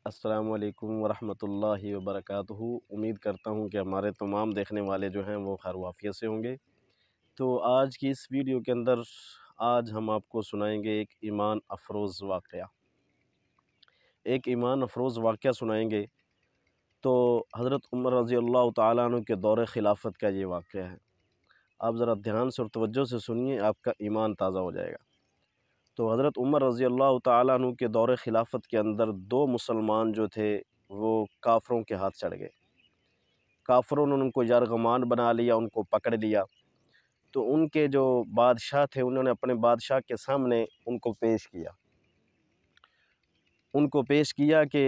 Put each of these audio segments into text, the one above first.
السلام علیکم ورحمۃ اللہ وبرکاتہ۔ امید کرتا ہوں کہ ہمارے تمام دیکھنے والے جو ہیں وہ خیر وافیت سے ہوں گے۔ تو آج کی اس ویڈیو کے اندر آج ہم آپ کو سنائیں گے ایک ایمان افروز واقعہ۔ ایک ایمان افروز واقعہ سنائیں گے۔ تو حضرت عمر رضی اللہ تعالیٰ عنہ کے دور خلافت کا یہ واقعہ ہے۔ آپ ذرا دھیان سے اور توجہ سے سنیے، آپ کا ایمان تازہ ہو جائے گا۔ تو حضرت عمر رضی اللہ تعالیٰ عنہ کے دور خلافت کے اندر دو مسلمان جو تھے وہ کافروں کے ہاتھ چڑھ گئے۔ کافروں نے ان کو یرغمان بنا لیا، ان کو پکڑ لیا۔ تو ان کے جو بادشاہ تھے انہوں نے اپنے بادشاہ کے سامنے ان کو پیش کیا کہ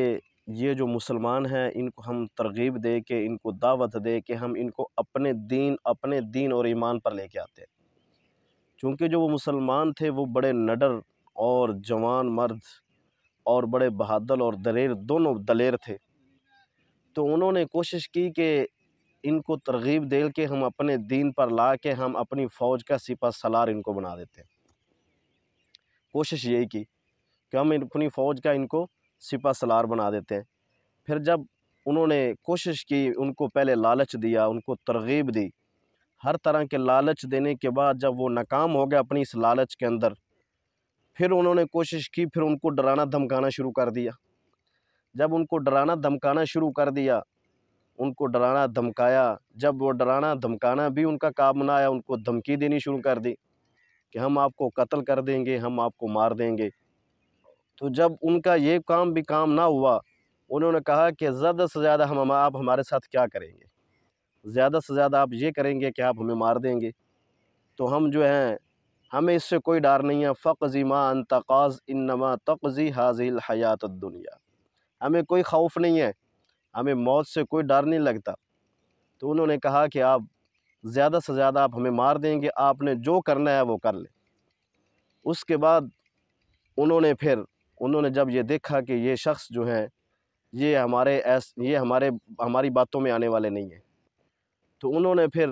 یہ جو مسلمان ہیں ان کو ہم ترغیب دے کے ان کو دعوت دے کہ ہم ان کو اپنے دین اور ایمان پر لے کے آتے ہیں۔ چونکہ جو وہ مسلمان تھے وہ بڑے نڈر اور جوان مرد اور بڑے بہادر اور دونوں دلیر تھے۔ تو انہوں نے کوشش کی کہ ان کو ترغیب دے کے ہم اپنے دین پر لا کے ہم اپنی فوج کا سپہ سالار ان کو بنا دیتے ہیں۔ کوشش یہی کی کہ ہم اپنی فوج کا ان کو سپہ سالار بنا دیتے ہیں۔ پھر جب انہوں نے کوشش کی، ان کو پہلے لالچ دیا، ان کو ترغیب دی، ہر طرح کے لالچ دینے کے بعد جب وہ ناکام ہو گیا اپنی اس لالچ کے اندر، پھر انہوں نے کوشش کی، پھر ان کو ڈرانا دھمکانا شروع کر دیا۔ جب ان کو ڈرانا دھمکانا شروع کر دیا، ان کو ڈرانا دھمکایا، جب وہ ڈرانا دھمکانا بھی ان کا کام نہ آیا، ان کو دھمکی دینی شروع کر دی کہ ہم آپ کو قتل کر دیں گے، ہم آپ کو مار دیں گے۔ تو جب ان کا یہ کام بھی کام نہ ہوا، انہوں نے کہا کہ زیادہ سے زیادہ آپ ہمارے ساتھ کیا کریں گے؟ زیادہ سے زیادہ آپ یہ کریں گے کہ آپ ہمیں مار دیں گے۔ تو ہم جو ہیں ہمیں اس سے کوئی ڈر نہیں ہے، فَقْضِ مَا أَنْتَ قَاضٍ إِنَّمَا تَقْضِي هَٰذِهِ الْحَيَاةَ الدُّنْيَا۔ ہمیں کوئی خوف نہیں ہے، ہمیں موت سے کوئی ڈر نہیں لگتا۔ تو انہوں نے کہا کہ آپ زیادہ سے زیادہ آپ ہمیں مار دیں گے، آپ نے جو کرنا ہے وہ کر لیں۔ اس کے بعد انہوں نے جب یہ دیکھا کہ یہ شخص جو ہیں یہ ہماری باتوں میں آنے والے نہیں ہیں، تو انہوں نے پھر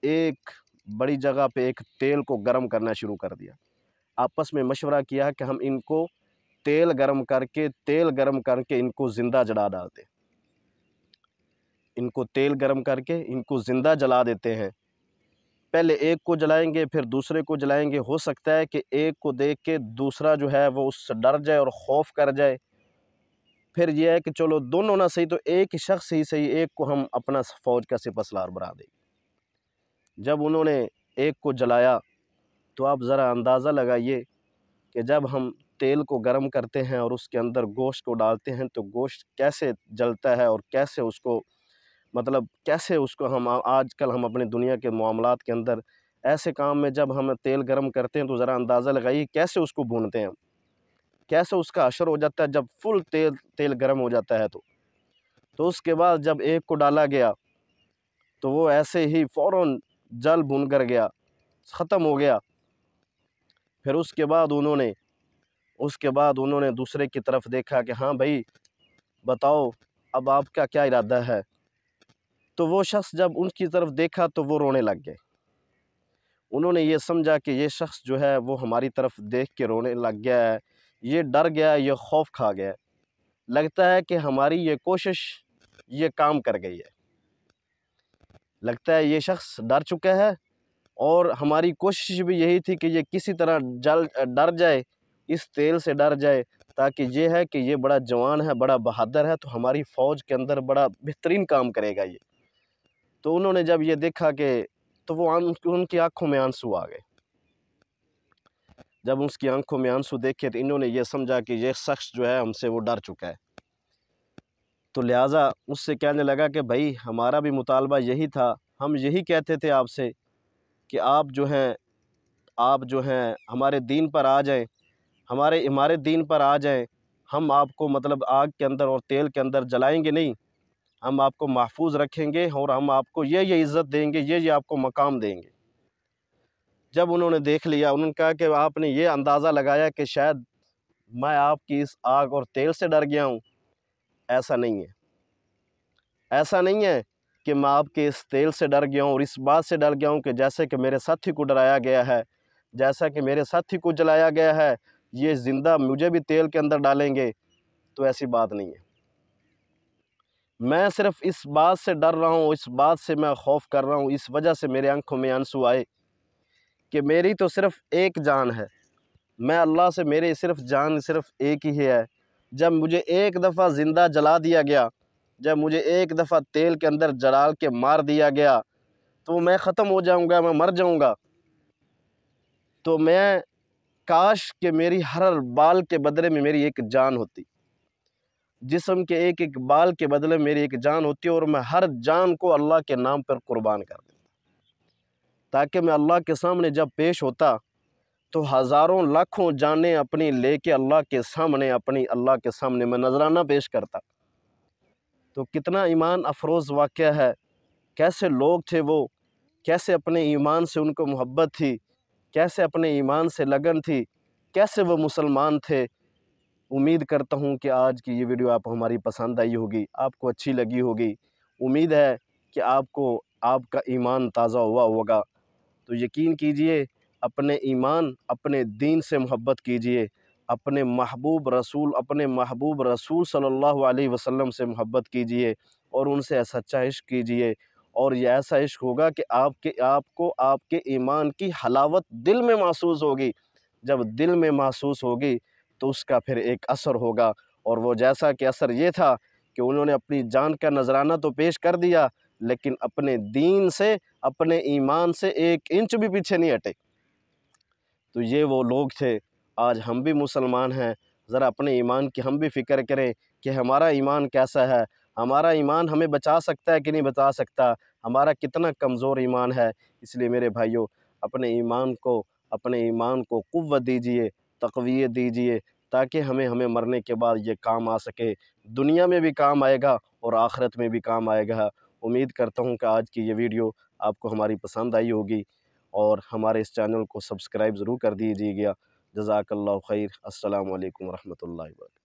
ایک بڑی جگہ پہ ایک تیل کو گرم کرنا شروع کر دیا۔ آپس میں مشورہ کیا کہ ہم ان کو تیل گرم کر کے ان کو زندہ جلا ڈالتے ہیں۔ ان کو تیل گرم کر کے ان کو زندہ جلا دیتے ہیں۔ پہلے ایک کو جلائیں گے، پھر دوسرے کو جلائیں گے۔ ہو سکتا ہے کہ ایک کو دیکھ کے دوسرا جو ہے وہ اس سے ڈر جائے اور خوف کر جائے۔ پھر یہ ہے کہ چلو دونوں نہ صحیح تو ایک شخص ہی صحیح، ایک کو ہم اپنا فوج کا سپہ سالار بنا دیں گے۔ جب انہوں نے ایک کو جلایا تو آپ ذرا اندازہ لگائیے کہ جب ہم تیل کو گرم کرتے ہیں اور اس کے اندر گوشت کو ڈالتے ہیں تو گوشت کیسے جلتا ہے اور کیسے اس کو ہم آج کل ہم اپنے دنیا کے معاملات کے اندر ایسے کام میں جب ہم تیل گرم کرتے ہیں تو ذرا اندازہ لگائیے کیسے اس کو بھونتے ہیں، کیسے اس کا اثر ہو جاتا ہے جب فل تیل گرم ہو جاتا ہے۔ تو اس کے بعد جب ایک کو ڈالا گیا تو وہ ایسے ہی فوراً جل بھن کر گیا، ختم ہو گیا۔ پھر اس کے بعد انہوں نے دوسرے کی طرف دیکھا کہ ہاں بھائی بتاؤ اب آپ کا کیا ارادہ ہے؟ تو وہ شخص جب ان کی طرف دیکھا تو وہ رونے لگ گئے۔ انہوں نے یہ سمجھا کہ یہ شخص جو ہے وہ ہماری طرف دیکھ کے رونے لگ گیا ہے، یہ ڈر گیا، یہ خوف کھا گیا ہے، لگتا ہے کہ ہماری یہ کوشش یہ کام کر گئی ہے، لگتا ہے یہ شخص ڈر چکا ہے اور ہماری کوشش بھی یہی تھی کہ یہ کسی طرح ڈر جائے، اس تیل سے ڈر جائے، تاکہ یہ ہے کہ یہ بڑا جوان ہے، بڑا بہادر ہے تو ہماری فوج کے اندر بڑا بہترین کام کرے گا یہ۔ تو انہوں نے جب یہ دیکھا کہ تو وہ ان کی آنکھوں میں آنسو آ گئے۔ جب اس کی آنکھوں میں آنسو دیکھے تو انہوں نے یہ سمجھا کہ یہ شخص جو ہے ہم سے وہ ڈر چکا ہے۔ تو لہٰذا اس سے کہنے لگا کہ بھائی ہمارا بھی مطالبہ یہی تھا، ہم یہی کہتے تھے آپ سے کہ آپ جو ہیں ہمارے دین پر آ جائیں، ہمارے دین پر آ جائیں، ہم آپ کو آگ کے اندر اور تیل کے اندر جلائیں گے نہیں، ہم آپ کو محفوظ رکھیں گے اور ہم آپ کو یہ عزت دیں گے، یہ آپ کو مقام دیں گے۔ جب انہوں نے دیکھ لیا، انہوں نے کہا کہ آپ نے یہ اندازہ لگایا کہ شاید میں آپ کی اس آگ اور تیل سے ڈر گیا ہوں۔ ایسا نہیں ہے کہ میں آپ کے اس تیل سے ڈر گیا ہوں اور اس بات سے ڈر گیا ہوں کہ جیسے کہ میرے ساتھی کو ڈرایا گیا ہے، جیسا کہ میرے ساتھی کو جلایا گیا ہے، یہ زندہ مجھے بھی تیل کے اندر ڈالیں گے، تو ایسی بات نہیں ہے۔ میں صرف اس بات سے ڈر رہا ہوں، اس بات سے میں خوف کر رہا ہوں، اس وجہ سے میرے آنکھوں میں آنسو آئے کہ میری تو صرف ایک جان ہے، میں اللہ سے میری صرف جان صرف ایک ہی ہے۔ جب مجھے ایک دفعہ زندہ جلا دیا گیا، جب مجھے ایک دفعہ تیل کے اندر جلال کے مار دیا گیا تو میں ختم ہو جاؤں گا، میں مر جاؤں گا۔ تو میں کاش کہ میری ہر بال کے بدلے میں میری ایک جان ہوتی، جسم کے ایک ایک بال کے بدلے میں میری ایک جان ہوتی اور میں ہر جان کو اللہ کے نام پر قربان کر دیتا، تاکہ میں اللہ کے سامنے جب پیش ہوتا تو ہزاروں لاکھوں جانیں اپنی لے کے اللہ کے سامنے اللہ کے سامنے میں نذرانہ پیش کرتا۔ تو کتنا ایمان افروز واقعہ ہے، کیسے لوگ تھے وہ، کیسے اپنے ایمان سے ان کو محبت تھی، کیسے اپنے ایمان سے لگن تھی، کیسے وہ مسلمان تھے۔ امید کرتا ہوں کہ آج کی یہ ویڈیو آپ ہماری پسند آئی ہوگی، آپ کو اچھی لگی ہوگی۔ امید ہے کہ آپ کا ایمان تازہ ہوا ہوگا۔ تو یقین کیجئے، اپنے ایمان اپنے دین سے محبت کیجئے، اپنے محبوب رسول صلی اللہ علیہ وسلم سے محبت کیجئے اور ان سے سچا عشق کیجئے، اور یہ ایسا عشق ہوگا کہ آپ کے ایمان کی حلاوت دل میں محسوس ہوگی۔ جب دل میں محسوس ہوگی تو اس کا پھر ایک اثر ہوگا، اور وہ جیسا کہ اثر یہ تھا کہ انہوں نے اپنی جان کا نذرانہ تو پیش کر دیا، لیکن اپنے دین سے، اپنے ایمان سے ایک انچ بھی پیچھے نہیں ہٹے۔ تو یہ وہ لوگ تھے۔ آج ہم بھی مسلمان ہیں، ذرا اپنے ایمان کی ہم بھی فکر کریں کہ ہمارا ایمان کیسا ہے، ہمارا ایمان ہمیں بچا سکتا ہے کہ نہیں بچا سکتا، ہمارا کتنا کمزور ایمان ہے۔ اس لیے میرے بھائیوں، اپنے ایمان کو قوت دیجئے، تقویت دیجئے، تاکہ ہمیں مرنے کے بعد یہ کام آ سکے، دنیا میں بھی کام آئے گا اور آخرت میں بھی کام آئے گا۔ امید کرتا ہوں کہ آج کی یہ ویڈیو آپ کو ہماری پسند آئی ہوگی، اور ہمارے اس چینل کو سبسکرائب ضرور کر دیجیے گا۔ جزاک اللہ خیر۔ السلام علیکم ورحمۃ اللہ وبرکاتہ۔